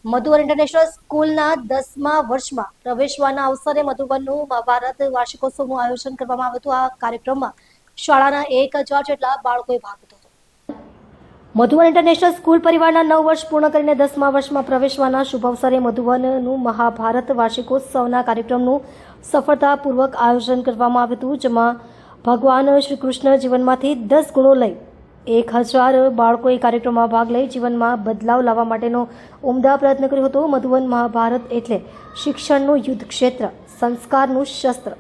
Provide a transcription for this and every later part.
Madhuvan international સ્કૂલના 10મા વર્ષમાં પ્રવેશવાના અવસરે મધુવનનું મહાભારત વાર્ષિકોત્સવનું આયોજન કરવામાં આવ્યું હતું। આ કાર્યક્રમમાં શાળાના 1000 જેટલા બાળકોએ ભાગ લીધો હતો। મધુવન ઇન્ટરનેશનલ સ્કૂલ પરિવારના 9 વર્ષ પૂર્ણ કરીને 10મા વર્ષમાં પ્રવેશવાના શુભ અવસરે મધુવનનું મહાભારત વાર્ષિકોત્સવના કાર્યક્રમનું સફળતાપૂર્વક આયોજન કરવામાં આવ્યું હતું, જેમાં ભગવાન શ્રી કૃષ્ણ જીવનમાંથી 10 ગુણો લઈ 1000 બાળકોએ કાર્યક્રમમાં ભાગ લઈ જીવનમાં બદલાવ લાવવા માટેનો ઉમદા પ્રયત્ન કર્યો હતો। મધુવન મહાભારત એટલે શિક્ષણનું યુદ્ધ ક્ષેત્ર, સંસ્કારનું શસ્ત્ર।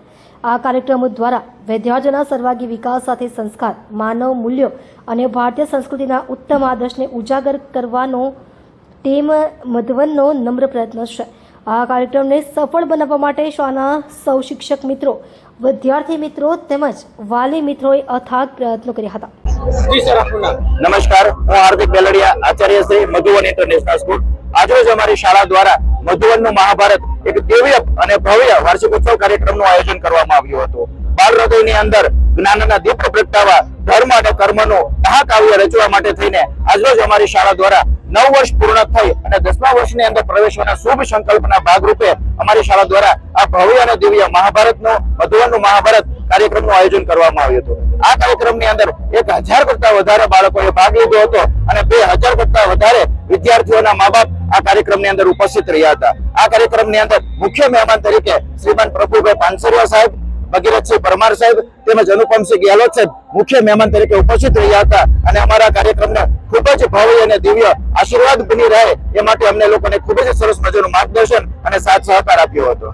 આ કાર્યક્રમ દ્વારા વિદ્યાર્થીઓના સર્વાંગી વિકાસ સાથે સંસ્કાર, માનવ મૂલ્યો અને ભારતીય સંસ્કૃતિના ઉત્તમ આદર્શને ઉજાગર કરવાનો ટીમ મધુવનનો નમ્ર પ્રયત્ન છે। આ કાર્યક્રમને સફળ બનાવવા માટે શાળાના સૌ શિક્ષક મિત્રો, વિદ્યાર્થી મિત્રો તેમજ વાલી મિત્રોએ અથાગ પ્રયત્નો કર્યા હતા। નમસ્કાર, હું હાર્દિક બેલડિયા, આચાર્ય શ્રી મધુવન ઇન્ટરનેશનલ સ્કૂલ। આજરોજ અમારી શાળા દ્વારા મધુવનનું મહાભારત એક દિવ્ય અને ભવ્ય વાર્ષિકોત્સવ કાર્યક્રમનું આયોજન કરવામાં આવ્યું હતું। બાળ હૃદયની અંદર જ્ઞાનના દીપ પ્રગટાવવા, ધર્મ અને કર્મનું મહાકાવ્ય રચવા માટે થઈને આજરોજ અમારી શાળા દ્વારા 9 વર્ષ પૂર્ણ થઈ અને 10મા વર્ષની અંદર પ્રવેશવાના શુભ સંકલ્પના ભાગરૂપે અમારી શાળા દ્વારા આ ભવ્ય અને દિવ્ય મહાભારતનું મધુવનનું મહાભારત કાર્યક્રમનું આયોજન કરવામાં આવ્યું હતું। આ કાર્યક્રમની અંદર 1000 કરતા વધારે બાળકોએ ભાગ લીધો હતો અને 2000 કરતા વધારે વિદ્યાર્થીઓના મા બાપ આ કાર્યક્રમની અંદર ઉપસ્થિત રહ્યા હતા। આ કાર્યક્રમની અંદર મુખ્ય મહેમાન તરીકે શ્રીમાન પ્રભુભાઈ પાનસરિયા સાહેબ, ભગીરથસિંહ પરમાર સાહેબ તેમજ અનુપમસિંહ ગેહલોત સાહેબ મુખ્ય મહેમાન તરીકે ઉપસ્થિત રહ્યા હતા અને અમારા કાર્યક્રમને ખૂબ જ ભવ્ય અને દિવ્ય આશીર્વાદ બની રહે એ માટે અમને લોકોને ખૂબ જ સરસ મજાનું માર્ગદર્શન અને સાથ સહકાર આપ્યો હતો।